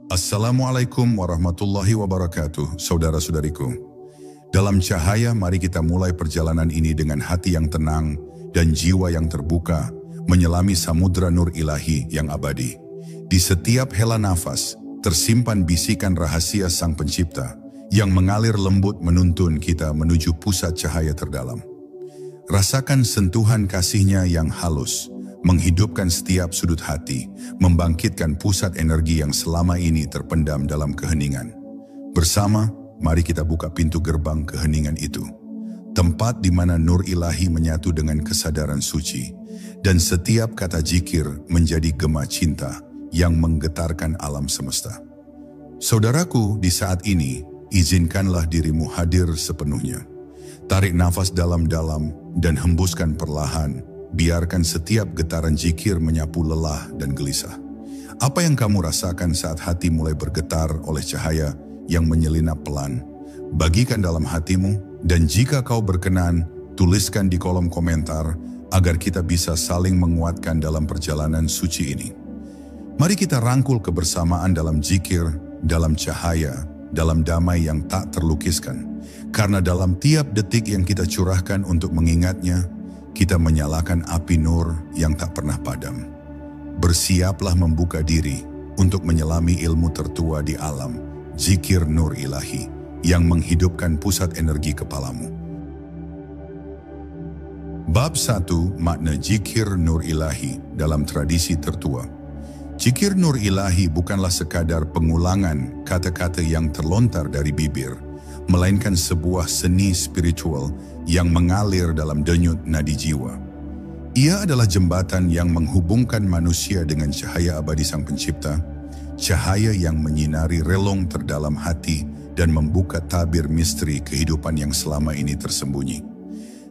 Assalamualaikum warahmatullahi wabarakatuh, saudara-saudariku. Dalam cahaya, mari kita mulai perjalanan ini dengan hati yang tenang dan jiwa yang terbuka, menyelami samudra nur ilahi yang abadi. Di setiap hela nafas, tersimpan bisikan rahasia Sang Pencipta, yang mengalir lembut menuntun kita menuju pusat cahaya terdalam. Rasakan sentuhan kasih-Nya yang halus, menghidupkan setiap sudut hati, membangkitkan pusat energi yang selama ini terpendam dalam keheningan. Bersama, mari kita buka pintu gerbang keheningan itu. Tempat di mana nur ilahi menyatu dengan kesadaran suci, dan setiap kata zikir menjadi gema cinta yang menggetarkan alam semesta. Saudaraku, di saat ini, izinkanlah dirimu hadir sepenuhnya. Tarik nafas dalam-dalam dan hembuskan perlahan. Biarkan setiap getaran zikir menyapu lelah dan gelisah. Apa yang kamu rasakan saat hati mulai bergetar oleh cahaya yang menyelinap pelan? Bagikan dalam hatimu, dan jika kau berkenan, tuliskan di kolom komentar agar kita bisa saling menguatkan dalam perjalanan suci ini. Mari kita rangkul kebersamaan dalam zikir, dalam cahaya, dalam damai yang tak terlukiskan. Karena dalam tiap detik yang kita curahkan untuk mengingatnya, kita menyalakan api nur yang tak pernah padam. Bersiaplah membuka diri untuk menyelami ilmu tertua di alam, zikir nur ilahi, yang menghidupkan pusat energi kepalamu. Bab 1, makna zikir nur ilahi dalam tradisi tertua. Zikir nur ilahi bukanlah sekadar pengulangan kata-kata yang terlontar dari bibir, melainkan sebuah seni spiritual yang mengalir dalam denyut nadi jiwa. Ia adalah jembatan yang menghubungkan manusia dengan cahaya abadi Sang Pencipta, cahaya yang menyinari relung terdalam hati dan membuka tabir misteri kehidupan yang selama ini tersembunyi.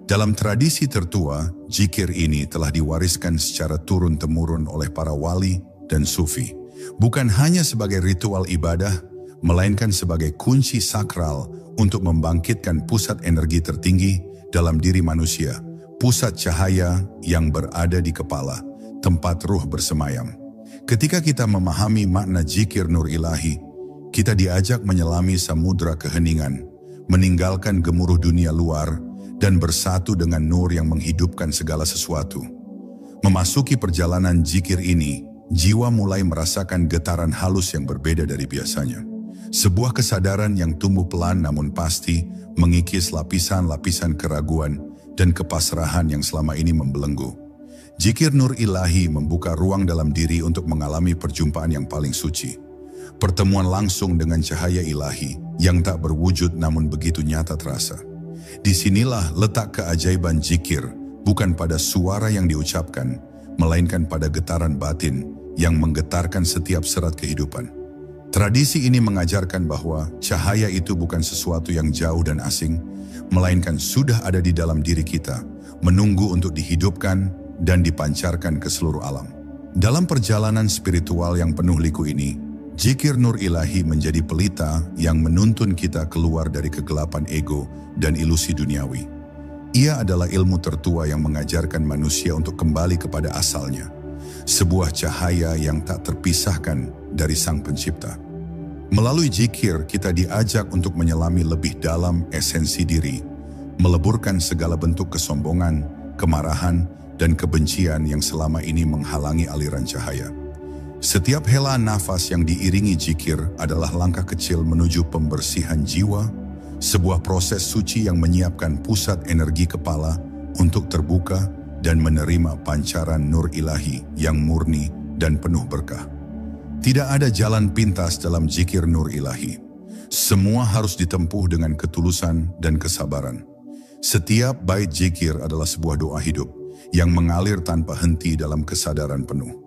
Dalam tradisi tertua, zikir ini telah diwariskan secara turun-temurun oleh para wali dan sufi, bukan hanya sebagai ritual ibadah, melainkan sebagai kunci sakral untuk membangkitkan pusat energi tertinggi dalam diri manusia, pusat cahaya yang berada di kepala, tempat ruh bersemayam. Ketika kita memahami makna zikir nur ilahi, kita diajak menyelami samudra keheningan, meninggalkan gemuruh dunia luar, dan bersatu dengan nur yang menghidupkan segala sesuatu. Memasuki perjalanan zikir ini, jiwa mulai merasakan getaran halus yang berbeda dari biasanya. Sebuah kesadaran yang tumbuh pelan namun pasti, mengikis lapisan-lapisan keraguan dan kepasrahan yang selama ini membelenggu. Zikir nur ilahi membuka ruang dalam diri untuk mengalami perjumpaan yang paling suci. Pertemuan langsung dengan cahaya ilahi yang tak berwujud namun begitu nyata terasa. Disinilah letak keajaiban zikir, bukan pada suara yang diucapkan, melainkan pada getaran batin yang menggetarkan setiap serat kehidupan. Tradisi ini mengajarkan bahwa cahaya itu bukan sesuatu yang jauh dan asing, melainkan sudah ada di dalam diri kita, menunggu untuk dihidupkan dan dipancarkan ke seluruh alam. Dalam perjalanan spiritual yang penuh liku ini, zikir nur ilahi menjadi pelita yang menuntun kita keluar dari kegelapan ego dan ilusi duniawi. Ia adalah ilmu tertua yang mengajarkan manusia untuk kembali kepada asalnya, sebuah cahaya yang tak terpisahkan dari Sang Pencipta. Melalui zikir, kita diajak untuk menyelami lebih dalam esensi diri, meleburkan segala bentuk kesombongan, kemarahan, dan kebencian yang selama ini menghalangi aliran cahaya. Setiap hela nafas yang diiringi zikir adalah langkah kecil menuju pembersihan jiwa, sebuah proses suci yang menyiapkan pusat energi kepala untuk terbuka dan menerima pancaran nur ilahi yang murni dan penuh berkah. Tidak ada jalan pintas dalam zikir nur ilahi. Semua harus ditempuh dengan ketulusan dan kesabaran. Setiap bait zikir adalah sebuah doa hidup yang mengalir tanpa henti dalam kesadaran penuh.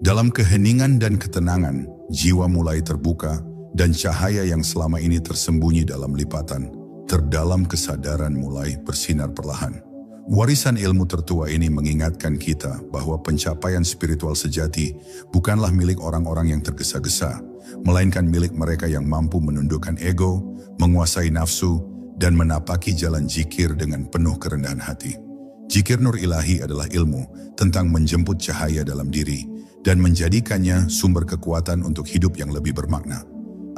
Dalam keheningan dan ketenangan, jiwa mulai terbuka dan cahaya yang selama ini tersembunyi dalam lipatan, terdalam kesadaran mulai bersinar perlahan. Warisan ilmu tertua ini mengingatkan kita bahwa pencapaian spiritual sejati bukanlah milik orang-orang yang tergesa-gesa, melainkan milik mereka yang mampu menundukkan ego, menguasai nafsu, dan menapaki jalan zikir dengan penuh kerendahan hati. Zikir nur ilahi adalah ilmu tentang menjemput cahaya dalam diri dan menjadikannya sumber kekuatan untuk hidup yang lebih bermakna.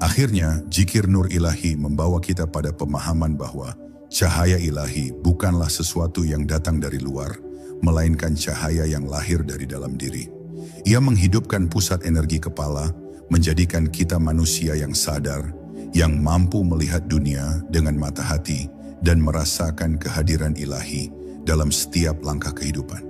Akhirnya, zikir Nur Ilahi membawa kita pada pemahaman bahwa cahaya ilahi bukanlah sesuatu yang datang dari luar, melainkan cahaya yang lahir dari dalam diri. Ia menghidupkan pusat energi kepala, menjadikan kita manusia yang sadar, yang mampu melihat dunia dengan mata hati dan merasakan kehadiran ilahi dalam setiap langkah kehidupan.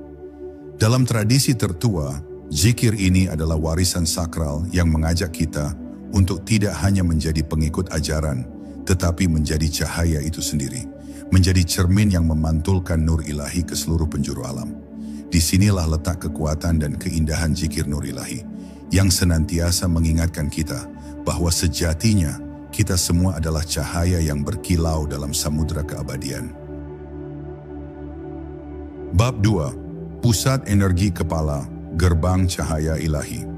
Dalam tradisi tertua, zikir ini adalah warisan sakral yang mengajak kita untuk tidak hanya menjadi pengikut ajaran, tetapi menjadi cahaya itu sendiri, menjadi cermin yang memantulkan nur ilahi ke seluruh penjuru alam. Disinilah letak kekuatan dan keindahan zikir Nur Ilahi, yang senantiasa mengingatkan kita bahwa sejatinya kita semua adalah cahaya yang berkilau dalam samudera keabadian. Bab 2. Pusat Energi Kepala, Gerbang Cahaya Ilahi.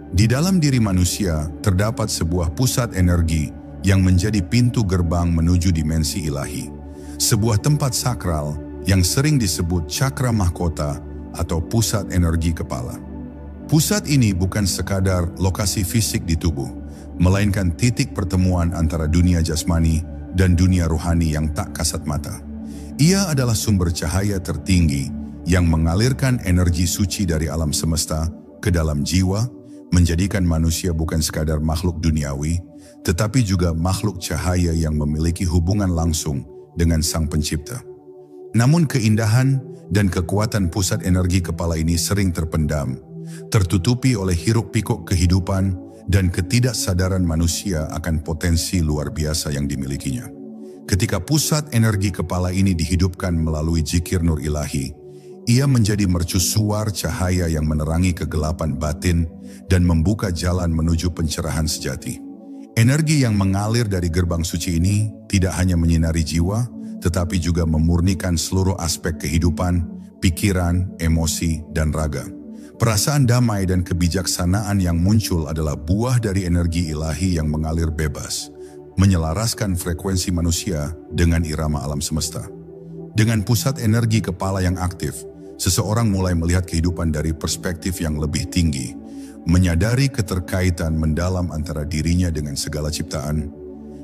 Di dalam diri manusia terdapat sebuah pusat energi yang menjadi pintu gerbang menuju dimensi ilahi. Sebuah tempat sakral yang sering disebut cakra mahkota atau pusat energi kepala. Pusat ini bukan sekadar lokasi fisik di tubuh, melainkan titik pertemuan antara dunia jasmani dan dunia rohani yang tak kasat mata. Ia adalah sumber cahaya tertinggi yang mengalirkan energi suci dari alam semesta ke dalam jiwa, menjadikan manusia bukan sekadar makhluk duniawi, tetapi juga makhluk cahaya yang memiliki hubungan langsung dengan Sang Pencipta. Namun keindahan dan kekuatan pusat energi kepala ini sering terpendam, tertutupi oleh hiruk-pikuk kehidupan dan ketidaksadaran manusia akan potensi luar biasa yang dimilikinya. Ketika pusat energi kepala ini dihidupkan melalui zikir Nur Ilahi, ia menjadi mercusuar cahaya yang menerangi kegelapan batin dan membuka jalan menuju pencerahan sejati. Energi yang mengalir dari gerbang suci ini tidak hanya menyinari jiwa, tetapi juga memurnikan seluruh aspek kehidupan, pikiran, emosi, dan raga. Perasaan damai dan kebijaksanaan yang muncul adalah buah dari energi ilahi yang mengalir bebas, menyelaraskan frekuensi manusia dengan irama alam semesta. Dengan pusat energi kepala yang aktif, seseorang mulai melihat kehidupan dari perspektif yang lebih tinggi, menyadari keterkaitan mendalam antara dirinya dengan segala ciptaan,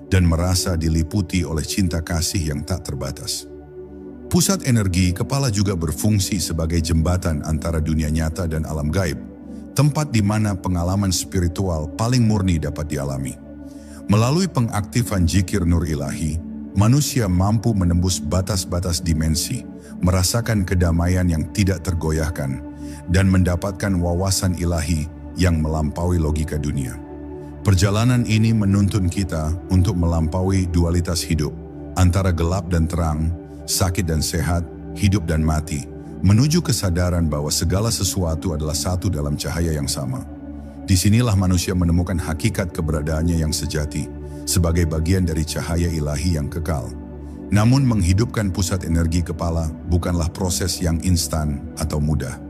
dan merasa diliputi oleh cinta kasih yang tak terbatas. Pusat energi kepala juga berfungsi sebagai jembatan antara dunia nyata dan alam gaib, tempat di mana pengalaman spiritual paling murni dapat dialami. Melalui pengaktifan zikir Nur Ilahi, manusia mampu menembus batas-batas dimensi, merasakan kedamaian yang tidak tergoyahkan, dan mendapatkan wawasan ilahi yang melampaui logika dunia. Perjalanan ini menuntun kita untuk melampaui dualitas hidup, antara gelap dan terang, sakit dan sehat, hidup dan mati, menuju kesadaran bahwa segala sesuatu adalah satu dalam cahaya yang sama. Disinilah manusia menemukan hakikat keberadaannya yang sejati, sebagai bagian dari cahaya ilahi yang kekal. Namun menghidupkan pusat energi kepala bukanlah proses yang instan atau mudah.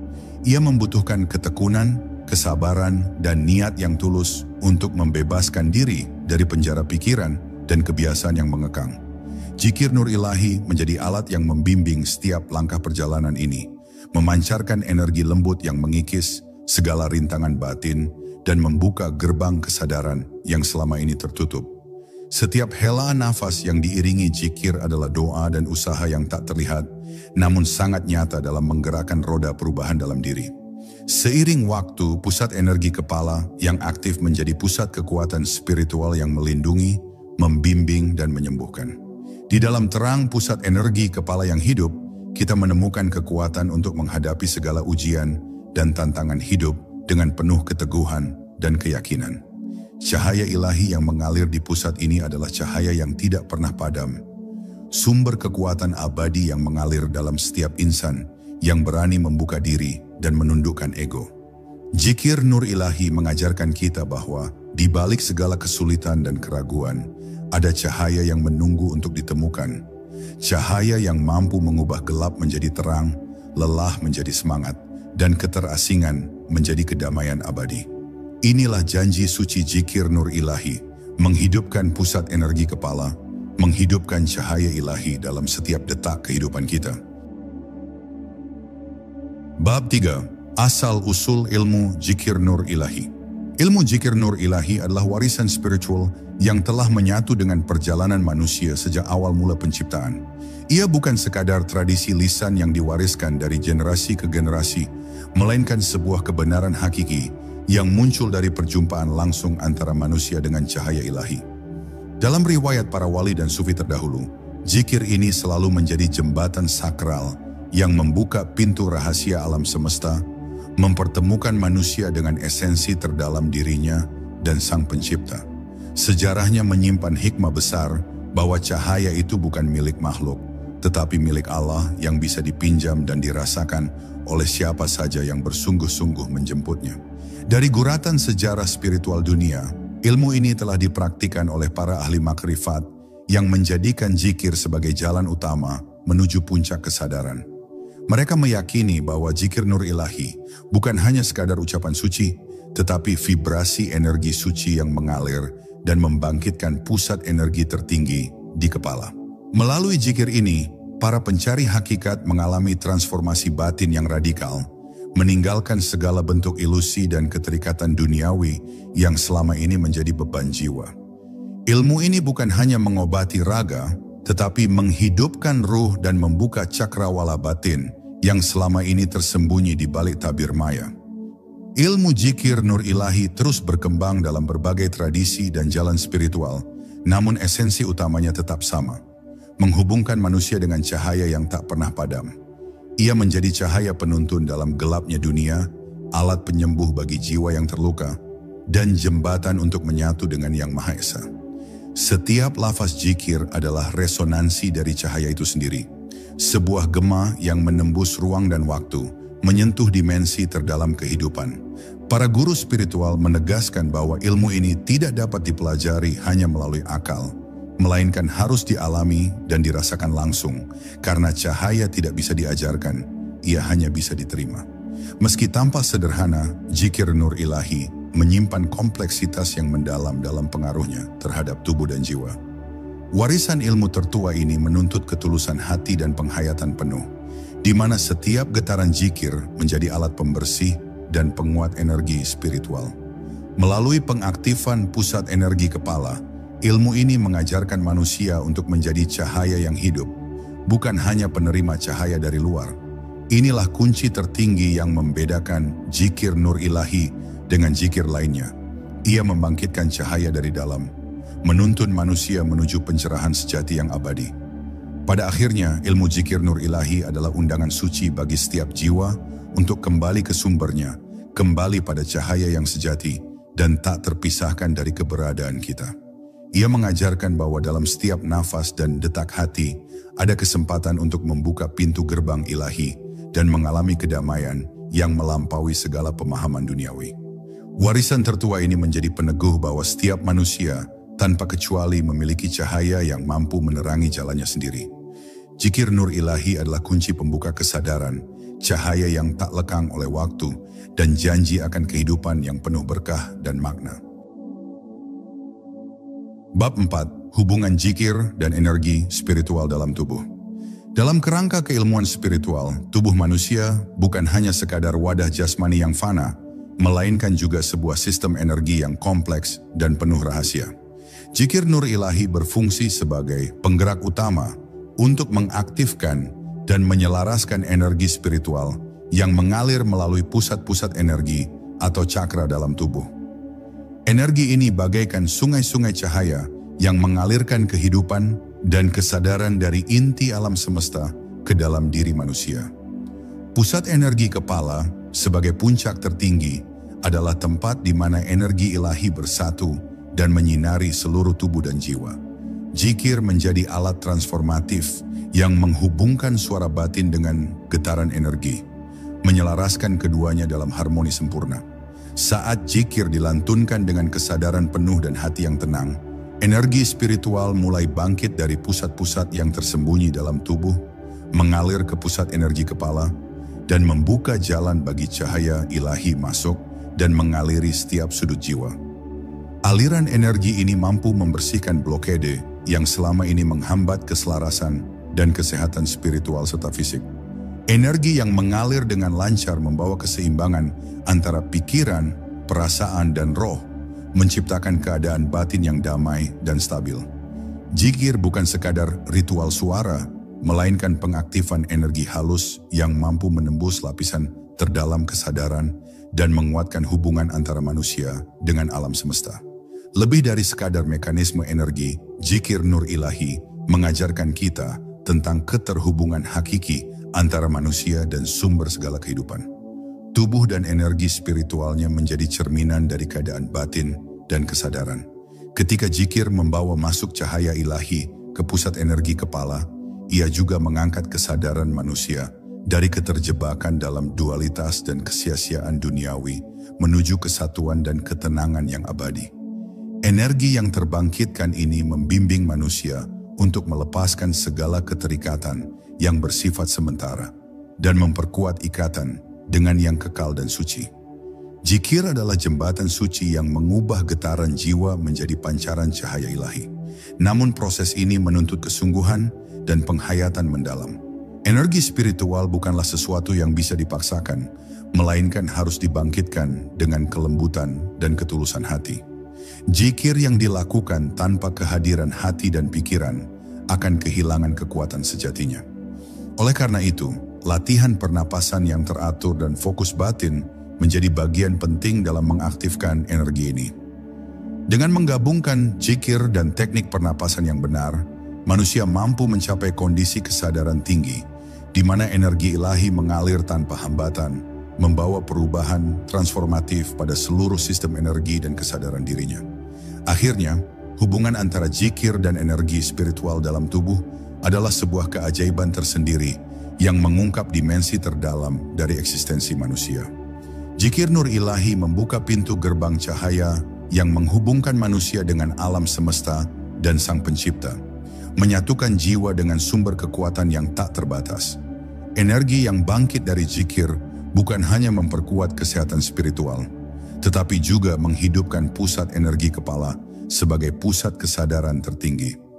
Ia membutuhkan ketekunan, kesabaran, dan niat yang tulus untuk membebaskan diri dari penjara pikiran dan kebiasaan yang mengekang. Zikir Nur Ilahi menjadi alat yang membimbing setiap langkah perjalanan ini, memancarkan energi lembut yang mengikis segala rintangan batin dan membuka gerbang kesadaran yang selama ini tertutup. Setiap helaan nafas yang diiringi zikir adalah doa dan usaha yang tak terlihat, namun sangat nyata dalam menggerakkan roda perubahan dalam diri. Seiring waktu, pusat energi kepala yang aktif menjadi pusat kekuatan spiritual yang melindungi, membimbing, dan menyembuhkan. Di dalam terang pusat energi kepala yang hidup, kita menemukan kekuatan untuk menghadapi segala ujian dan tantangan hidup dengan penuh keteguhan dan keyakinan. Cahaya ilahi yang mengalir di pusat ini adalah cahaya yang tidak pernah padam, sumber kekuatan abadi yang mengalir dalam setiap insan yang berani membuka diri dan menundukkan ego. Zikir Nur Ilahi mengajarkan kita bahwa di balik segala kesulitan dan keraguan, ada cahaya yang menunggu untuk ditemukan. Cahaya yang mampu mengubah gelap menjadi terang, lelah menjadi semangat, dan keterasingan menjadi kedamaian abadi. Inilah janji suci zikir Nur Ilahi, menghidupkan pusat energi kepala, menghidupkan cahaya ilahi dalam setiap detak kehidupan kita. Bab 3. Asal-usul ilmu Zikir Nur Ilahi. Ilmu Zikir Nur Ilahi adalah warisan spiritual yang telah menyatu dengan perjalanan manusia sejak awal mula penciptaan. Ia bukan sekadar tradisi lisan yang diwariskan dari generasi ke generasi, melainkan sebuah kebenaran hakiki yang muncul dari perjumpaan langsung antara manusia dengan cahaya ilahi. Dalam riwayat para wali dan sufi terdahulu, zikir ini selalu menjadi jembatan sakral yang membuka pintu rahasia alam semesta, mempertemukan manusia dengan esensi terdalam dirinya dan Sang Pencipta. Sejarahnya menyimpan hikmah besar bahwa cahaya itu bukan milik makhluk, tetapi milik Allah yang bisa dipinjam dan dirasakan oleh siapa saja yang bersungguh-sungguh menjemputnya. Dari guratan sejarah spiritual dunia, ilmu ini telah dipraktikkan oleh para ahli makrifat yang menjadikan zikir sebagai jalan utama menuju puncak kesadaran. Mereka meyakini bahwa zikir Nur Ilahi bukan hanya sekadar ucapan suci, tetapi vibrasi energi suci yang mengalir dan membangkitkan pusat energi tertinggi di kepala. Melalui zikir ini, para pencari hakikat mengalami transformasi batin yang radikal, meninggalkan segala bentuk ilusi dan keterikatan duniawi yang selama ini menjadi beban jiwa. Ilmu ini bukan hanya mengobati raga, tetapi menghidupkan ruh dan membuka cakrawala batin yang selama ini tersembunyi di balik tabir maya. Ilmu Zikir Nur Ilahi terus berkembang dalam berbagai tradisi dan jalan spiritual, namun esensi utamanya tetap sama, menghubungkan manusia dengan cahaya yang tak pernah padam. Ia menjadi cahaya penuntun dalam gelapnya dunia, alat penyembuh bagi jiwa yang terluka, dan jembatan untuk menyatu dengan Yang Maha Esa. Setiap lafaz zikir adalah resonansi dari cahaya itu sendiri, sebuah gema yang menembus ruang dan waktu, menyentuh dimensi terdalam kehidupan. Para guru spiritual menegaskan bahwa ilmu ini tidak dapat dipelajari hanya melalui akal, melainkan harus dialami dan dirasakan langsung, karena cahaya tidak bisa diajarkan, ia hanya bisa diterima. Meski tampak sederhana, Zikir Nur Ilahi menyimpan kompleksitas yang mendalam dalam pengaruhnya terhadap tubuh dan jiwa. Warisan ilmu tertua ini menuntut ketulusan hati dan penghayatan penuh, di mana setiap getaran zikir menjadi alat pembersih dan penguat energi spiritual. Melalui pengaktifan pusat energi kepala, ilmu ini mengajarkan manusia untuk menjadi cahaya yang hidup, bukan hanya penerima cahaya dari luar. Inilah kunci tertinggi yang membedakan Zikir Nur Ilahi dengan zikir lainnya. Ia membangkitkan cahaya dari dalam, menuntun manusia menuju pencerahan sejati yang abadi. Pada akhirnya, ilmu Zikir Nur Ilahi adalah undangan suci bagi setiap jiwa untuk kembali ke sumbernya, kembali pada cahaya yang sejati dan tak terpisahkan dari keberadaan kita. Ia mengajarkan bahwa dalam setiap nafas dan detak hati, ada kesempatan untuk membuka pintu gerbang ilahi dan mengalami kedamaian yang melampaui segala pemahaman duniawi. Warisan tertua ini menjadi peneguh bahwa setiap manusia tanpa kecuali memiliki cahaya yang mampu menerangi jalannya sendiri. Zikir Nur Ilahi adalah kunci pembuka kesadaran, cahaya yang tak lekang oleh waktu, dan janji akan kehidupan yang penuh berkah dan makna. Bab 4. Hubungan zikir dan energi spiritual dalam tubuh. Dalam kerangka keilmuan spiritual, tubuh manusia bukan hanya sekadar wadah jasmani yang fana, melainkan juga sebuah sistem energi yang kompleks dan penuh rahasia. Zikir Nur Ilahi berfungsi sebagai penggerak utama untuk mengaktifkan dan menyelaraskan energi spiritual yang mengalir melalui pusat-pusat energi atau cakra dalam tubuh. Energi ini bagaikan sungai-sungai cahaya yang mengalirkan kehidupan dan kesadaran dari inti alam semesta ke dalam diri manusia. Pusat energi kepala sebagai puncak tertinggi adalah tempat di mana energi ilahi bersatu dan menyinari seluruh tubuh dan jiwa. Zikir menjadi alat transformatif yang menghubungkan suara batin dengan getaran energi, menyelaraskan keduanya dalam harmoni sempurna. Saat zikir dilantunkan dengan kesadaran penuh dan hati yang tenang, energi spiritual mulai bangkit dari pusat-pusat yang tersembunyi dalam tubuh, mengalir ke pusat energi kepala, dan membuka jalan bagi cahaya ilahi masuk dan mengaliri setiap sudut jiwa. Aliran energi ini mampu membersihkan blokade yang selama ini menghambat keselarasan dan kesehatan spiritual serta fisik. Energi yang mengalir dengan lancar membawa keseimbangan antara pikiran, perasaan, dan roh, menciptakan keadaan batin yang damai dan stabil. Zikir bukan sekadar ritual suara, melainkan pengaktifan energi halus yang mampu menembus lapisan terdalam kesadaran dan menguatkan hubungan antara manusia dengan alam semesta. Lebih dari sekadar mekanisme energi, Zikir Nur Ilahi mengajarkan kita tentang keterhubungan hakiki antara manusia dan sumber segala kehidupan. Tubuh dan energi spiritualnya menjadi cerminan dari keadaan batin dan kesadaran. Ketika zikir membawa masuk cahaya ilahi ke pusat energi kepala, ia juga mengangkat kesadaran manusia dari keterjebakan dalam dualitas dan kesia-siaan duniawi menuju kesatuan dan ketenangan yang abadi. Energi yang terbangkitkan ini membimbing manusia untuk melepaskan segala keterikatan yang bersifat sementara dan memperkuat ikatan dengan yang kekal dan suci. Zikir adalah jembatan suci yang mengubah getaran jiwa menjadi pancaran cahaya ilahi. Namun proses ini menuntut kesungguhan dan penghayatan mendalam. Energi spiritual bukanlah sesuatu yang bisa dipaksakan, melainkan harus dibangkitkan dengan kelembutan dan ketulusan hati. Zikir yang dilakukan tanpa kehadiran hati dan pikiran akan kehilangan kekuatan sejatinya. Oleh karena itu, latihan pernapasan yang teratur dan fokus batin menjadi bagian penting dalam mengaktifkan energi ini. Dengan menggabungkan zikir dan teknik pernapasan yang benar, manusia mampu mencapai kondisi kesadaran tinggi, di mana energi ilahi mengalir tanpa hambatan, membawa perubahan transformatif pada seluruh sistem energi dan kesadaran dirinya. Akhirnya, hubungan antara zikir dan energi spiritual dalam tubuh adalah sebuah keajaiban tersendiri yang mengungkap dimensi terdalam dari eksistensi manusia. Zikir Nur Ilahi membuka pintu gerbang cahaya yang menghubungkan manusia dengan alam semesta dan Sang Pencipta, menyatukan jiwa dengan sumber kekuatan yang tak terbatas. Energi yang bangkit dari zikir bukan hanya memperkuat kesehatan spiritual, tetapi juga menghidupkan pusat energi kepala sebagai pusat kesadaran tertinggi.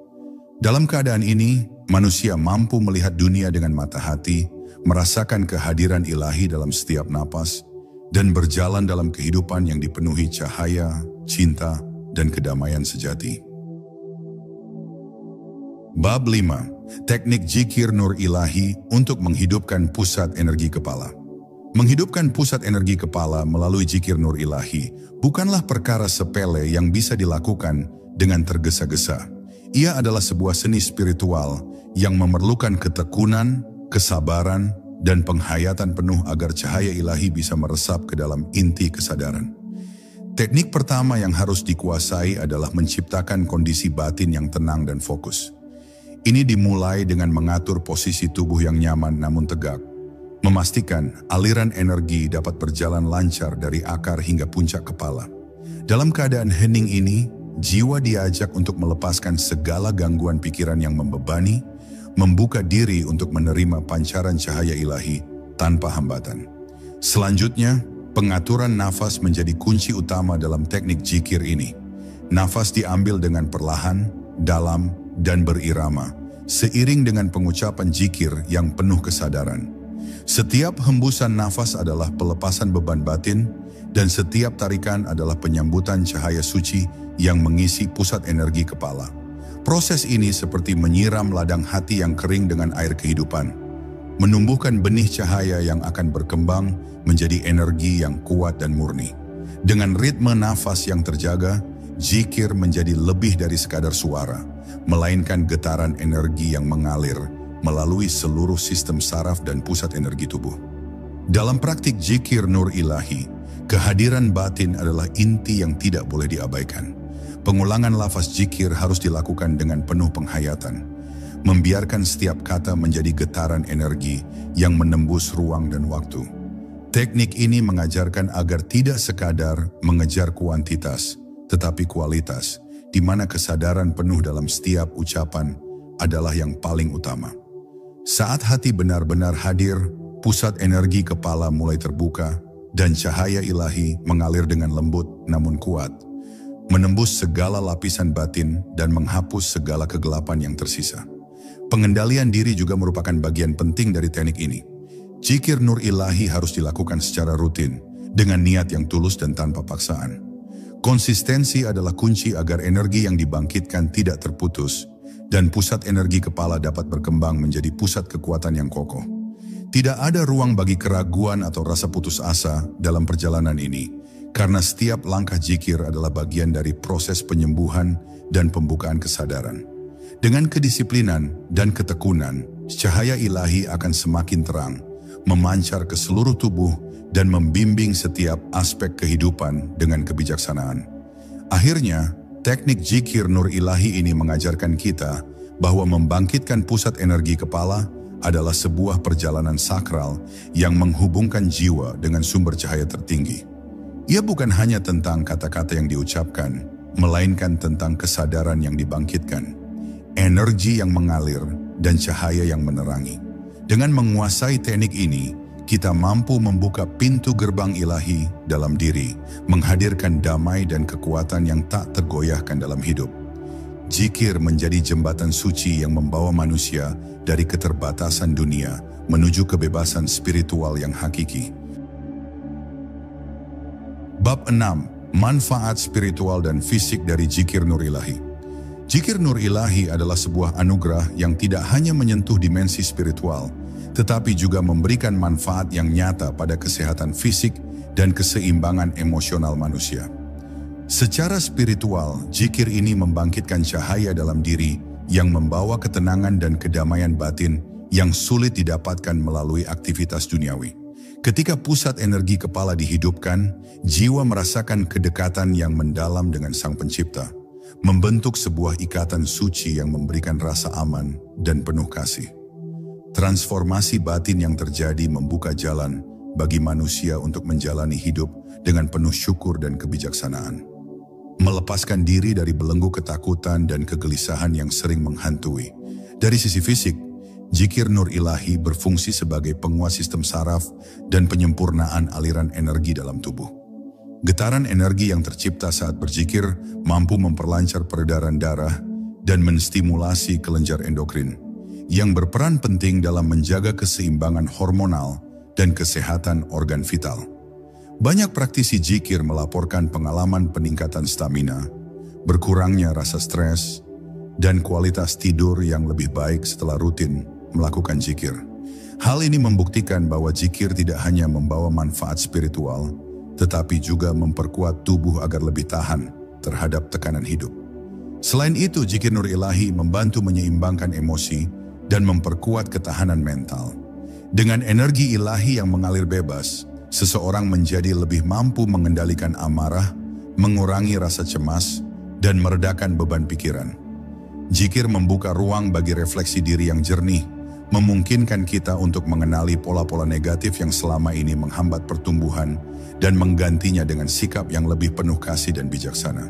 Dalam keadaan ini, manusia mampu melihat dunia dengan mata hati, merasakan kehadiran ilahi dalam setiap napas, dan berjalan dalam kehidupan yang dipenuhi cahaya, cinta, dan kedamaian sejati. Bab 5. Teknik Zikir Nur Ilahi untuk menghidupkan pusat energi kepala. Menghidupkan pusat energi kepala melalui Zikir Nur Ilahi bukanlah perkara sepele yang bisa dilakukan dengan tergesa-gesa. Ia adalah sebuah seni spiritual yang memerlukan ketekunan, kesabaran, dan penghayatan penuh agar cahaya ilahi bisa meresap ke dalam inti kesadaran. Teknik pertama yang harus dikuasai adalah menciptakan kondisi batin yang tenang dan fokus. Ini dimulai dengan mengatur posisi tubuh yang nyaman namun tegak, memastikan aliran energi dapat berjalan lancar dari akar hingga puncak kepala. Dalam keadaan hening ini, jiwa diajak untuk melepaskan segala gangguan pikiran yang membebani, membuka diri untuk menerima pancaran cahaya ilahi tanpa hambatan. Selanjutnya, pengaturan nafas menjadi kunci utama dalam teknik zikir ini. Nafas diambil dengan perlahan, dalam, dan berirama, seiring dengan pengucapan zikir yang penuh kesadaran. Setiap hembusan nafas adalah pelepasan beban batin, dan setiap tarikan adalah penyambutan cahaya suci yang mengisi pusat energi kepala. Proses ini seperti menyiram ladang hati yang kering dengan air kehidupan, menumbuhkan benih cahaya yang akan berkembang menjadi energi yang kuat dan murni. Dengan ritme nafas yang terjaga, zikir menjadi lebih dari sekadar suara, melainkan getaran energi yang mengalir melalui seluruh sistem saraf dan pusat energi tubuh. Dalam praktik zikir Nur Ilahi, kehadiran batin adalah inti yang tidak boleh diabaikan. Pengulangan lafaz zikir harus dilakukan dengan penuh penghayatan, membiarkan setiap kata menjadi getaran energi yang menembus ruang dan waktu. Teknik ini mengajarkan agar tidak sekadar mengejar kuantitas, tetapi kualitas, di mana kesadaran penuh dalam setiap ucapan adalah yang paling utama. Saat hati benar-benar hadir, pusat energi kepala mulai terbuka, dan cahaya ilahi mengalir dengan lembut namun kuat, menembus segala lapisan batin dan menghapus segala kegelapan yang tersisa. Pengendalian diri juga merupakan bagian penting dari teknik ini. Zikir Nur Ilahi harus dilakukan secara rutin, dengan niat yang tulus dan tanpa paksaan. Konsistensi adalah kunci agar energi yang dibangkitkan tidak terputus, dan pusat energi kepala dapat berkembang menjadi pusat kekuatan yang kokoh. Tidak ada ruang bagi keraguan atau rasa putus asa dalam perjalanan ini, karena setiap langkah zikir adalah bagian dari proses penyembuhan dan pembukaan kesadaran. Dengan kedisiplinan dan ketekunan, cahaya ilahi akan semakin terang, memancar ke seluruh tubuh dan membimbing setiap aspek kehidupan dengan kebijaksanaan. Akhirnya, teknik zikir Nur Ilahi ini mengajarkan kita bahwa membangkitkan pusat energi kepala adalah sebuah perjalanan sakral yang menghubungkan jiwa dengan sumber cahaya tertinggi. Ia bukan hanya tentang kata-kata yang diucapkan, melainkan tentang kesadaran yang dibangkitkan, energi yang mengalir, dan cahaya yang menerangi. Dengan menguasai teknik ini, kita mampu membuka pintu gerbang ilahi dalam diri, menghadirkan damai dan kekuatan yang tak tergoyahkan dalam hidup. Zikir menjadi jembatan suci yang membawa manusia dari keterbatasan dunia menuju kebebasan spiritual yang hakiki. Bab 6. Manfaat spiritual dan fisik dari Zikir Nur Ilahi. Zikir Nur Ilahi adalah sebuah anugerah yang tidak hanya menyentuh dimensi spiritual, tetapi juga memberikan manfaat yang nyata pada kesehatan fisik dan keseimbangan emosional manusia. Secara spiritual, zikir ini membangkitkan cahaya dalam diri yang membawa ketenangan dan kedamaian batin yang sulit didapatkan melalui aktivitas duniawi. Ketika pusat energi kepala dihidupkan, jiwa merasakan kedekatan yang mendalam dengan Sang Pencipta, membentuk sebuah ikatan suci yang memberikan rasa aman dan penuh kasih. Transformasi batin yang terjadi membuka jalan bagi manusia untuk menjalani hidup dengan penuh syukur dan kebijaksanaan. Melepaskan diri dari belenggu ketakutan dan kegelisahan yang sering menghantui. Dari sisi fisik, Zikir Nur Ilahi berfungsi sebagai penguat sistem saraf dan penyempurnaan aliran energi dalam tubuh. Getaran energi yang tercipta saat berzikir mampu memperlancar peredaran darah dan menstimulasi kelenjar endokrin, yang berperan penting dalam menjaga keseimbangan hormonal dan kesehatan organ vital. Banyak praktisi zikir melaporkan pengalaman peningkatan stamina, berkurangnya rasa stres, dan kualitas tidur yang lebih baik setelah rutin melakukan zikir. Hal ini membuktikan bahwa zikir tidak hanya membawa manfaat spiritual, tetapi juga memperkuat tubuh agar lebih tahan terhadap tekanan hidup. Selain itu, Zikir Nur Ilahi membantu menyeimbangkan emosi dan memperkuat ketahanan mental. Dengan energi ilahi yang mengalir bebas, seseorang menjadi lebih mampu mengendalikan amarah, mengurangi rasa cemas, dan meredakan beban pikiran. Zikir membuka ruang bagi refleksi diri yang jernih, memungkinkan kita untuk mengenali pola-pola negatif yang selama ini menghambat pertumbuhan dan menggantinya dengan sikap yang lebih penuh kasih dan bijaksana.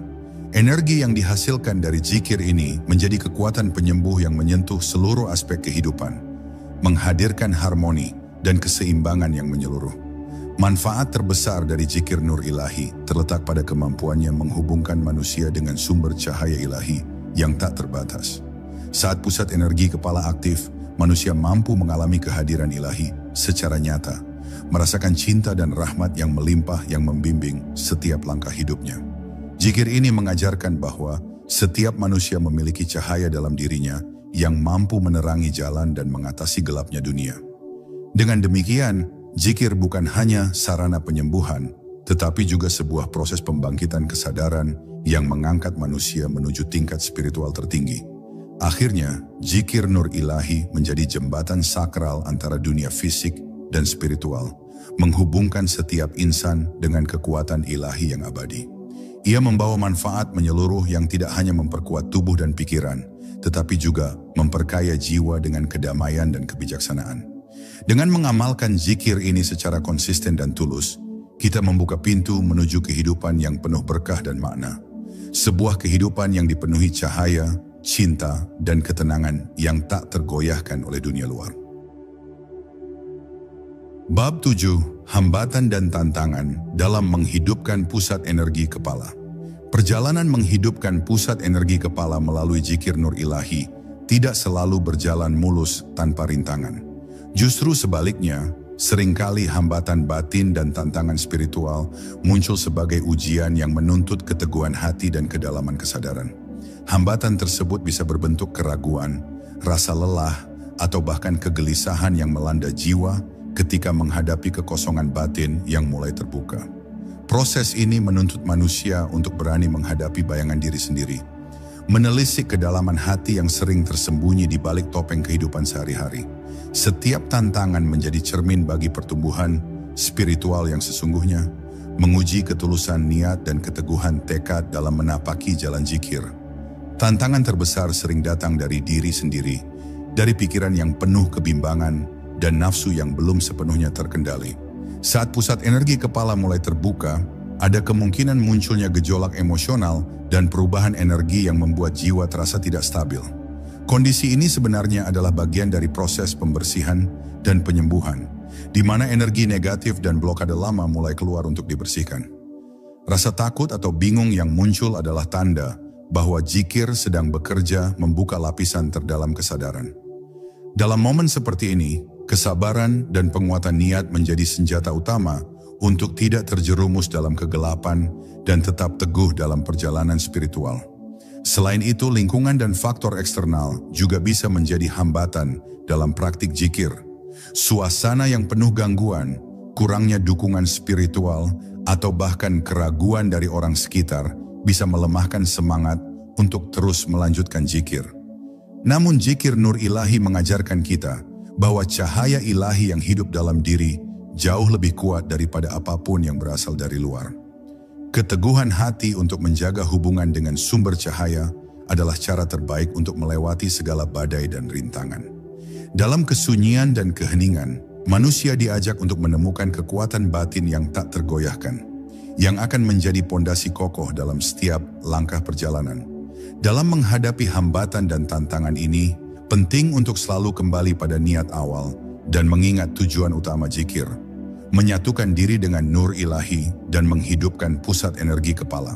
Energi yang dihasilkan dari zikir ini menjadi kekuatan penyembuh yang menyentuh seluruh aspek kehidupan, menghadirkan harmoni dan keseimbangan yang menyeluruh. Manfaat terbesar dari Zikir Nur Ilahi terletak pada kemampuannya menghubungkan manusia dengan sumber cahaya ilahi yang tak terbatas. Saat pusat energi kepala aktif, manusia mampu mengalami kehadiran ilahi secara nyata, merasakan cinta dan rahmat yang melimpah yang membimbing setiap langkah hidupnya. Zikir ini mengajarkan bahwa setiap manusia memiliki cahaya dalam dirinya yang mampu menerangi jalan dan mengatasi gelapnya dunia. Dengan demikian, zikir bukan hanya sarana penyembuhan, tetapi juga sebuah proses pembangkitan kesadaran yang mengangkat manusia menuju tingkat spiritual tertinggi. Akhirnya, Zikir Nur Ilahi menjadi jembatan sakral antara dunia fisik dan spiritual, menghubungkan setiap insan dengan kekuatan ilahi yang abadi. Ia membawa manfaat menyeluruh yang tidak hanya memperkuat tubuh dan pikiran, tetapi juga memperkaya jiwa dengan kedamaian dan kebijaksanaan. Dengan mengamalkan zikir ini secara konsisten dan tulus, kita membuka pintu menuju kehidupan yang penuh berkah dan makna. Sebuah kehidupan yang dipenuhi cahaya, cinta, dan ketenangan yang tak tergoyahkan oleh dunia luar. Bab 7. Hambatan dan tantangan dalam menghidupkan pusat energi kepala. Perjalanan menghidupkan pusat energi kepala melalui Zikir Nur Ilahi tidak selalu berjalan mulus tanpa rintangan. Justru sebaliknya, Seringkali hambatan batin dan tantangan spiritual muncul sebagai ujian yang menuntut keteguhan hati dan kedalaman kesadaran. Hambatan tersebut bisa berbentuk keraguan, rasa lelah, atau bahkan kegelisahan yang melanda jiwa ketika menghadapi kekosongan batin yang mulai terbuka. Proses ini menuntut manusia untuk berani menghadapi bayangan diri sendiri, menelisik kedalaman hati yang sering tersembunyi di balik topeng kehidupan sehari-hari. Setiap tantangan menjadi cermin bagi pertumbuhan spiritual yang sesungguhnya, menguji ketulusan niat dan keteguhan tekad dalam menapaki jalan zikir. Tantangan terbesar sering datang dari diri sendiri, dari pikiran yang penuh kebimbangan dan nafsu yang belum sepenuhnya terkendali. Saat pusat energi kepala mulai terbuka, ada kemungkinan munculnya gejolak emosional dan perubahan energi yang membuat jiwa terasa tidak stabil. Kondisi ini sebenarnya adalah bagian dari proses pembersihan dan penyembuhan, di mana energi negatif dan blokade lama mulai keluar untuk dibersihkan. Rasa takut atau bingung yang muncul adalah tanda bahwa zikir sedang bekerja membuka lapisan terdalam kesadaran. Dalam momen seperti ini, kesabaran dan penguatan niat menjadi senjata utama untuk tidak terjerumus dalam kegelapan dan tetap teguh dalam perjalanan spiritual. Selain itu, lingkungan dan faktor eksternal juga bisa menjadi hambatan dalam praktik zikir. Suasana yang penuh gangguan, kurangnya dukungan spiritual, atau bahkan keraguan dari orang sekitar bisa melemahkan semangat untuk terus melanjutkan zikir. Namun zikir Nur Ilahi mengajarkan kita bahwa cahaya ilahi yang hidup dalam diri jauh lebih kuat daripada apapun yang berasal dari luar. Keteguhan hati untuk menjaga hubungan dengan sumber cahaya adalah cara terbaik untuk melewati segala badai dan rintangan. Dalam kesunyian dan keheningan, manusia diajak untuk menemukan kekuatan batin yang tak tergoyahkan, yang akan menjadi pondasi kokoh dalam setiap langkah perjalanan. Dalam menghadapi hambatan dan tantangan ini, penting untuk selalu kembali pada niat awal dan mengingat tujuan utama zikir, menyatukan diri dengan Nur Ilahi dan menghidupkan pusat energi kepala.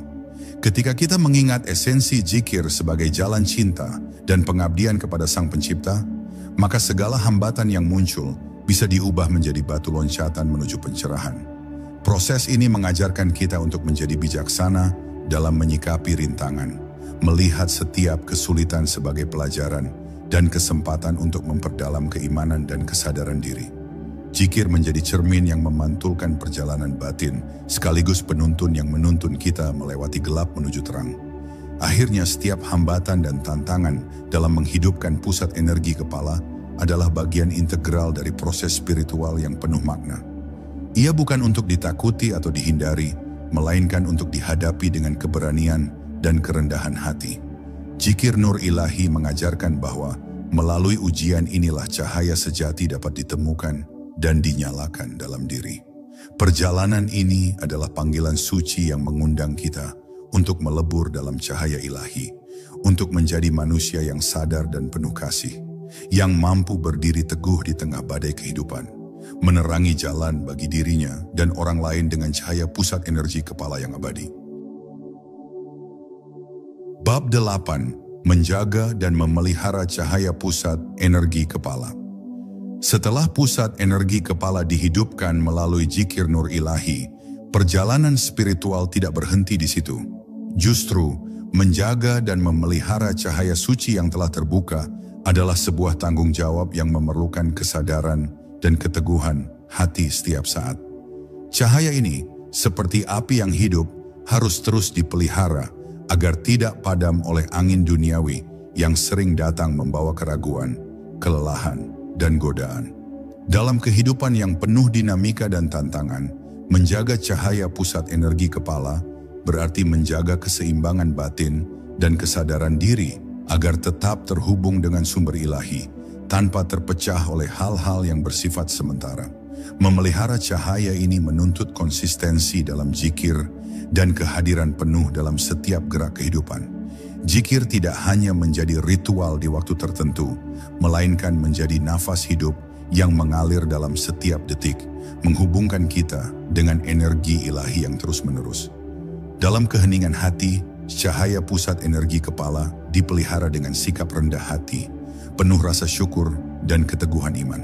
Ketika kita mengingat esensi zikir sebagai jalan cinta dan pengabdian kepada Sang Pencipta, maka segala hambatan yang muncul bisa diubah menjadi batu loncatan menuju pencerahan. Proses ini mengajarkan kita untuk menjadi bijaksana dalam menyikapi rintangan, melihat setiap kesulitan sebagai pelajaran dan kesempatan untuk memperdalam keimanan dan kesadaran diri. Zikir menjadi cermin yang memantulkan perjalanan batin, sekaligus penuntun yang menuntun kita melewati gelap menuju terang. Akhirnya setiap hambatan dan tantangan dalam menghidupkan pusat energi kepala adalah bagian integral dari proses spiritual yang penuh makna. Ia bukan untuk ditakuti atau dihindari, melainkan untuk dihadapi dengan keberanian dan kerendahan hati. Zikir Nur Ilahi mengajarkan bahwa melalui ujian inilah cahaya sejati dapat ditemukan dan dinyalakan dalam diri. Perjalanan ini adalah panggilan suci yang mengundang kita untuk melebur dalam cahaya ilahi, untuk menjadi manusia yang sadar dan penuh kasih, yang mampu berdiri teguh di tengah badai kehidupan, menerangi jalan bagi dirinya dan orang lain dengan cahaya pusat energi kepala yang abadi. Bab 8. Menjaga dan memelihara cahaya pusat energi kepala. Setelah pusat energi kepala dihidupkan melalui zikir Nur Ilahi, perjalanan spiritual tidak berhenti di situ. Justru, menjaga dan memelihara cahaya suci yang telah terbuka adalah sebuah tanggung jawab yang memerlukan kesadaran dan keteguhan hati setiap saat. Cahaya ini, seperti api yang hidup, harus terus dipelihara agar tidak padam oleh angin duniawi yang sering datang membawa keraguan, kelelahan, dan godaan. Dalam kehidupan yang penuh dinamika dan tantangan, menjaga cahaya pusat energi kepala berarti menjaga keseimbangan batin dan kesadaran diri agar tetap terhubung dengan sumber ilahi, tanpa terpecah oleh hal-hal yang bersifat sementara. Memelihara cahaya ini menuntut konsistensi dalam zikir dan kehadiran penuh dalam setiap gerak kehidupan. Zikir tidak hanya menjadi ritual di waktu tertentu, melainkan menjadi nafas hidup yang mengalir dalam setiap detik, menghubungkan kita dengan energi ilahi yang terus-menerus. Dalam keheningan hati, cahaya pusat energi kepala dipelihara dengan sikap rendah hati, penuh rasa syukur dan keteguhan iman.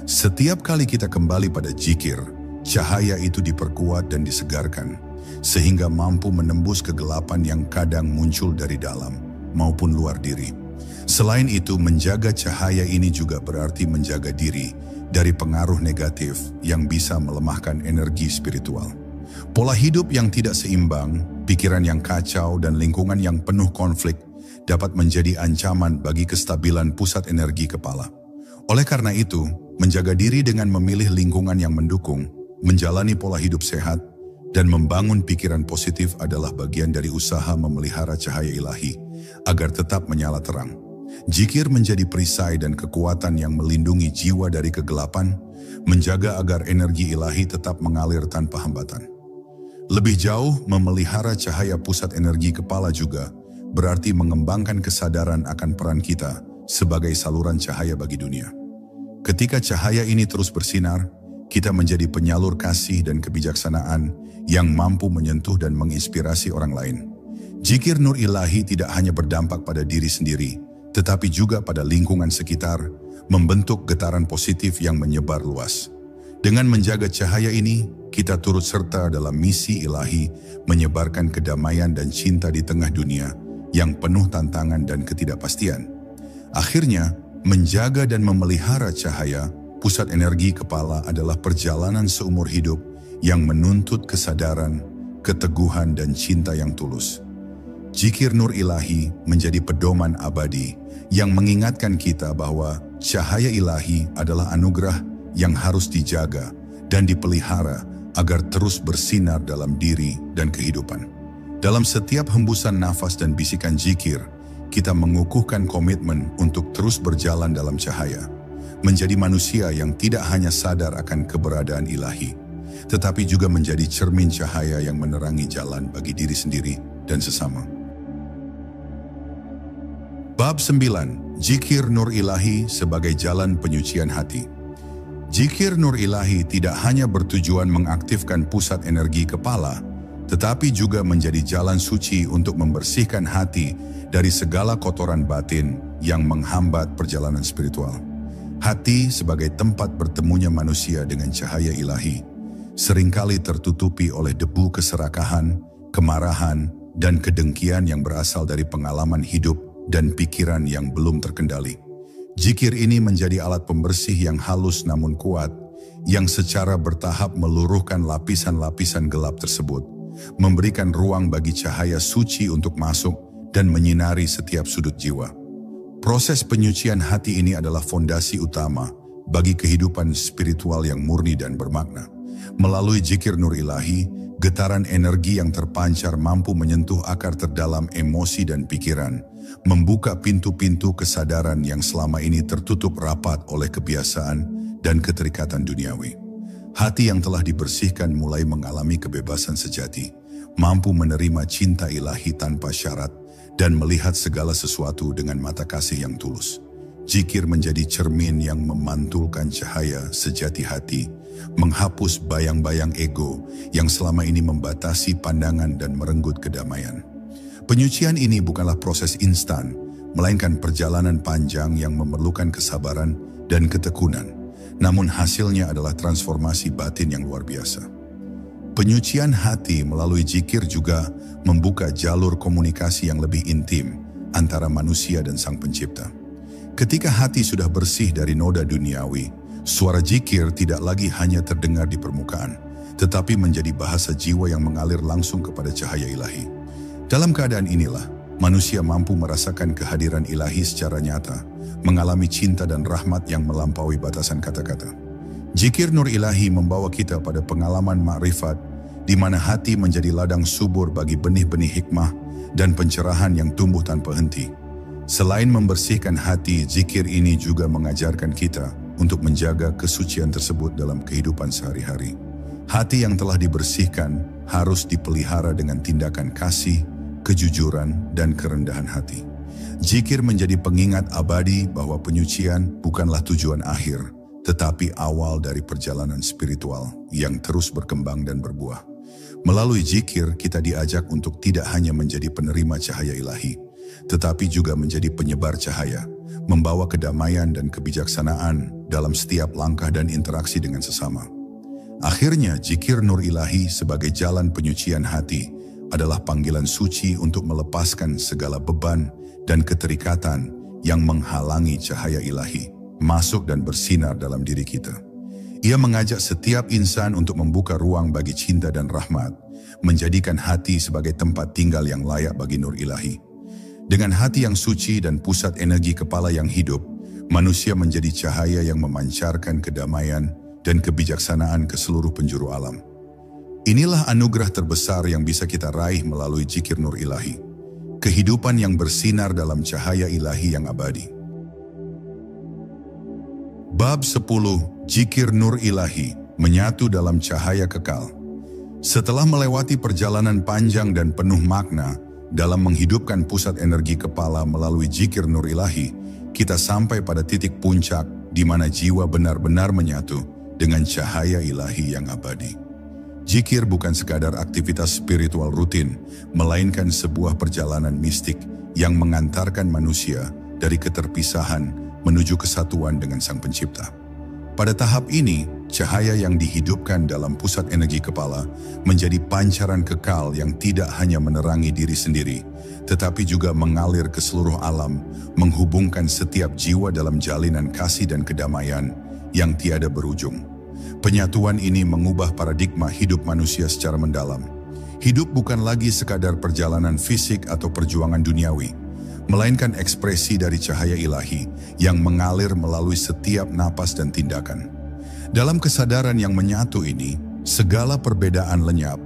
Setiap kali kita kembali pada zikir, cahaya itu diperkuat dan disegarkan, sehingga mampu menembus kegelapan yang kadang muncul dari dalam maupun luar diri. Selain itu, menjaga cahaya ini juga berarti menjaga diri dari pengaruh negatif yang bisa melemahkan energi spiritual. Pola hidup yang tidak seimbang, pikiran yang kacau, dan lingkungan yang penuh konflik dapat menjadi ancaman bagi kestabilan pusat energi kepala. Oleh karena itu, menjaga diri dengan memilih lingkungan yang mendukung, menjalani pola hidup sehat, dan membangun pikiran positif adalah bagian dari usaha memelihara cahaya ilahi agar tetap menyala terang. Zikir menjadi perisai dan kekuatan yang melindungi jiwa dari kegelapan, menjaga agar energi ilahi tetap mengalir tanpa hambatan. Lebih jauh, memelihara cahaya pusat energi kepala juga berarti mengembangkan kesadaran akan peran kita sebagai saluran cahaya bagi dunia. Ketika cahaya ini terus bersinar, kita menjadi penyalur kasih dan kebijaksanaan yang mampu menyentuh dan menginspirasi orang lain. Zikir Nur Ilahi tidak hanya berdampak pada diri sendiri, tetapi juga pada lingkungan sekitar, membentuk getaran positif yang menyebar luas. Dengan menjaga cahaya ini, kita turut serta dalam misi ilahi menyebarkan kedamaian dan cinta di tengah dunia yang penuh tantangan dan ketidakpastian. Akhirnya, menjaga dan memelihara cahaya pusat energi kepala adalah perjalanan seumur hidup yang menuntut kesadaran, keteguhan, dan cinta yang tulus. Zikir Nur Ilahi menjadi pedoman abadi yang mengingatkan kita bahwa cahaya ilahi adalah anugerah yang harus dijaga dan dipelihara agar terus bersinar dalam diri dan kehidupan. Dalam setiap hembusan nafas dan bisikan zikir, kita mengukuhkan komitmen untuk terus berjalan dalam cahaya, menjadi manusia yang tidak hanya sadar akan keberadaan ilahi, tetapi juga menjadi cermin cahaya yang menerangi jalan bagi diri sendiri dan sesama. Bab 9. Zikir Nur Ilahi sebagai jalan penyucian hati. Zikir Nur Ilahi tidak hanya bertujuan mengaktifkan pusat energi kepala, tetapi juga menjadi jalan suci untuk membersihkan hati dari segala kotoran batin yang menghambat perjalanan spiritual. Hati sebagai tempat bertemunya manusia dengan cahaya ilahi, seringkali tertutupi oleh debu keserakahan, kemarahan, dan kedengkian yang berasal dari pengalaman hidup dan pikiran yang belum terkendali. Zikir ini menjadi alat pembersih yang halus namun kuat, yang secara bertahap meluruhkan lapisan-lapisan gelap tersebut, memberikan ruang bagi cahaya suci untuk masuk dan menyinari setiap sudut jiwa. Proses penyucian hati ini adalah fondasi utama bagi kehidupan spiritual yang murni dan bermakna. Melalui zikir Nur Ilahi, getaran energi yang terpancar mampu menyentuh akar terdalam emosi dan pikiran, membuka pintu-pintu kesadaran yang selama ini tertutup rapat oleh kebiasaan dan keterikatan duniawi. Hati yang telah dibersihkan mulai mengalami kebebasan sejati, mampu menerima cinta ilahi tanpa syarat, dan melihat segala sesuatu dengan mata kasih yang tulus. Zikir menjadi cermin yang memantulkan cahaya sejati hati, menghapus bayang-bayang ego yang selama ini membatasi pandangan dan merenggut kedamaian. Penyucian ini bukanlah proses instan, melainkan perjalanan panjang yang memerlukan kesabaran dan ketekunan. Namun hasilnya adalah transformasi batin yang luar biasa. Penyucian hati melalui zikir juga membuka jalur komunikasi yang lebih intim antara manusia dan Sang Pencipta. Ketika hati sudah bersih dari noda duniawi, suara zikir tidak lagi hanya terdengar di permukaan, tetapi menjadi bahasa jiwa yang mengalir langsung kepada cahaya ilahi. Dalam keadaan inilah, manusia mampu merasakan kehadiran ilahi secara nyata, mengalami cinta dan rahmat yang melampaui batasan kata-kata. Zikir Nur Ilahi membawa kita pada pengalaman makrifat, di mana hati menjadi ladang subur bagi benih-benih hikmah dan pencerahan yang tumbuh tanpa henti. Selain membersihkan hati, zikir ini juga mengajarkan kita untuk menjaga kesucian tersebut dalam kehidupan sehari-hari. Hati yang telah dibersihkan harus dipelihara dengan tindakan kasih, kejujuran, dan kerendahan hati. Zikir menjadi pengingat abadi bahwa penyucian bukanlah tujuan akhir, tetapi awal dari perjalanan spiritual yang terus berkembang dan berbuah. Melalui zikir, kita diajak untuk tidak hanya menjadi penerima cahaya ilahi, tetapi juga menjadi penyebar cahaya, membawa kedamaian dan kebijaksanaan dalam setiap langkah dan interaksi dengan sesama. Akhirnya, zikir Nur Ilahi sebagai jalan penyucian hati adalah panggilan suci untuk melepaskan segala beban dan keterikatan yang menghalangi cahaya ilahi masuk dan bersinar dalam diri kita. Ia mengajak setiap insan untuk membuka ruang bagi cinta dan rahmat, menjadikan hati sebagai tempat tinggal yang layak bagi Nur Ilahi. Dengan hati yang suci dan pusat energi kepala yang hidup, manusia menjadi cahaya yang memancarkan kedamaian dan kebijaksanaan ke seluruh penjuru alam. Inilah anugerah terbesar yang bisa kita raih melalui zikir Nur Ilahi. Kehidupan yang bersinar dalam cahaya ilahi yang abadi. Bab 10, Zikir Nur Ilahi, menyatu dalam cahaya kekal. Setelah melewati perjalanan panjang dan penuh makna dalam menghidupkan pusat energi kepala melalui zikir Nur Ilahi, kita sampai pada titik puncak di mana jiwa benar-benar menyatu dengan cahaya ilahi yang abadi. Zikir bukan sekadar aktivitas spiritual rutin, melainkan sebuah perjalanan mistik yang mengantarkan manusia dari keterpisahan menuju kesatuan dengan Sang Pencipta. Pada tahap ini, cahaya yang dihidupkan dalam pusat energi kepala menjadi pancaran kekal yang tidak hanya menerangi diri sendiri, tetapi juga mengalir ke seluruh alam, menghubungkan setiap jiwa dalam jalinan kasih dan kedamaian yang tiada berujung. Penyatuan ini mengubah paradigma hidup manusia secara mendalam. Hidup bukan lagi sekadar perjalanan fisik atau perjuangan duniawi, melainkan ekspresi dari cahaya ilahi yang mengalir melalui setiap napas dan tindakan. Dalam kesadaran yang menyatu ini, segala perbedaan lenyap,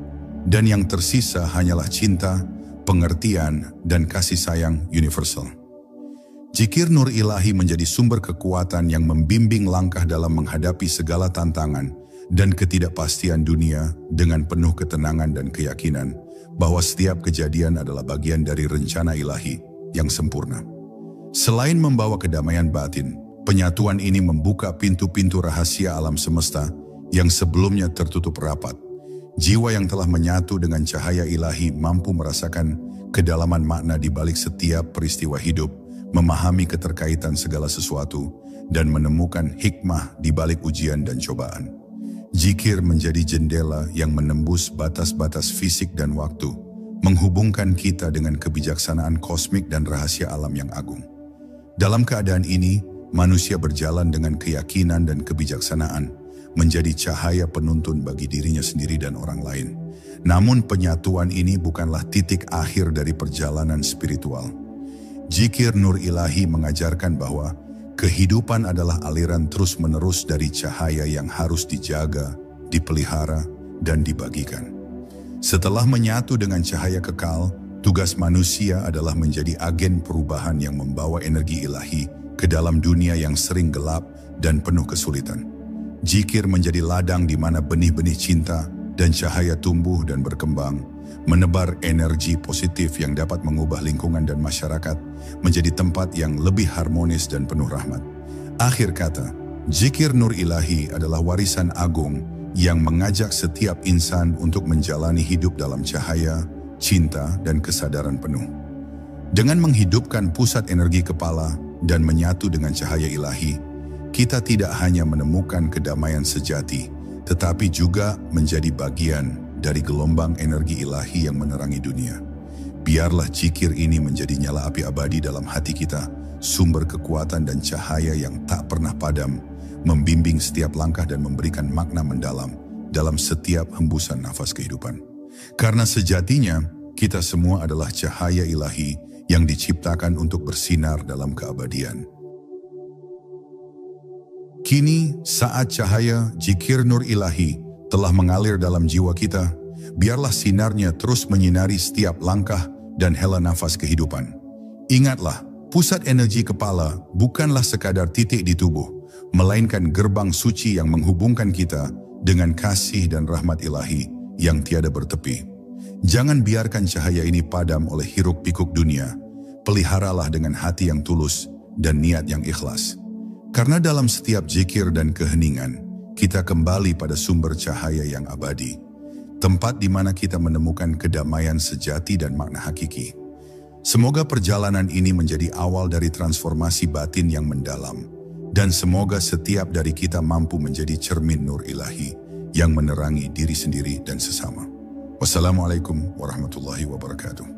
dan yang tersisa hanyalah cinta, pengertian, dan kasih sayang universal. Zikir Nur Ilahi menjadi sumber kekuatan yang membimbing langkah dalam menghadapi segala tantangan dan ketidakpastian dunia dengan penuh ketenangan dan keyakinan bahwa setiap kejadian adalah bagian dari rencana ilahi yang sempurna. Selain membawa kedamaian batin, penyatuan ini membuka pintu-pintu rahasia alam semesta yang sebelumnya tertutup rapat. Jiwa yang telah menyatu dengan cahaya ilahi mampu merasakan kedalaman makna di balik setiap peristiwa hidup, memahami keterkaitan segala sesuatu, dan menemukan hikmah di balik ujian dan cobaan. Zikir menjadi jendela yang menembus batas-batas fisik dan waktu, menghubungkan kita dengan kebijaksanaan kosmik dan rahasia alam yang agung. Dalam keadaan ini, manusia berjalan dengan keyakinan dan kebijaksanaan, menjadi cahaya penuntun bagi dirinya sendiri dan orang lain. Namun penyatuan ini bukanlah titik akhir dari perjalanan spiritual. Zikir Nur Ilahi mengajarkan bahwa kehidupan adalah aliran terus-menerus dari cahaya yang harus dijaga, dipelihara, dan dibagikan. Setelah menyatu dengan cahaya kekal, tugas manusia adalah menjadi agen perubahan yang membawa energi ilahi ke dalam dunia yang sering gelap dan penuh kesulitan. Zikir menjadi ladang di mana benih-benih cinta dan cahaya tumbuh dan berkembang, menebar energi positif yang dapat mengubah lingkungan dan masyarakat menjadi tempat yang lebih harmonis dan penuh rahmat. Akhir kata, zikir Nur Ilahi adalah warisan agung yang mengajak setiap insan untuk menjalani hidup dalam cahaya, cinta, dan kesadaran penuh. Dengan menghidupkan pusat energi kepala dan menyatu dengan cahaya ilahi, kita tidak hanya menemukan kedamaian sejati, tetapi juga menjadi bagian dari gelombang energi ilahi yang menerangi dunia. Biarlah zikir ini menjadi nyala api abadi dalam hati kita, sumber kekuatan dan cahaya yang tak pernah padam, membimbing setiap langkah dan memberikan makna mendalam dalam setiap hembusan nafas kehidupan. Karena sejatinya, kita semua adalah cahaya ilahi yang diciptakan untuk bersinar dalam keabadian. Kini, saat cahaya zikir Nur Ilahi telah mengalir dalam jiwa kita, biarlah sinarnya terus menyinari setiap langkah dan hela nafas kehidupan. Ingatlah, pusat energi kepala bukanlah sekadar titik di tubuh, melainkan gerbang suci yang menghubungkan kita dengan kasih dan rahmat ilahi yang tiada bertepi. Jangan biarkan cahaya ini padam oleh hiruk-pikuk dunia. Peliharalah dengan hati yang tulus dan niat yang ikhlas. Karena dalam setiap zikir dan keheningan, kita kembali pada sumber cahaya yang abadi, tempat di mana kita menemukan kedamaian sejati dan makna hakiki. Semoga perjalanan ini menjadi awal dari transformasi batin yang mendalam, Dan semoga setiap dari kita mampu menjadi cermin nur ilahi yang menerangi diri sendiri dan sesama. Wassalamualaikum warahmatullahi wabarakatuh.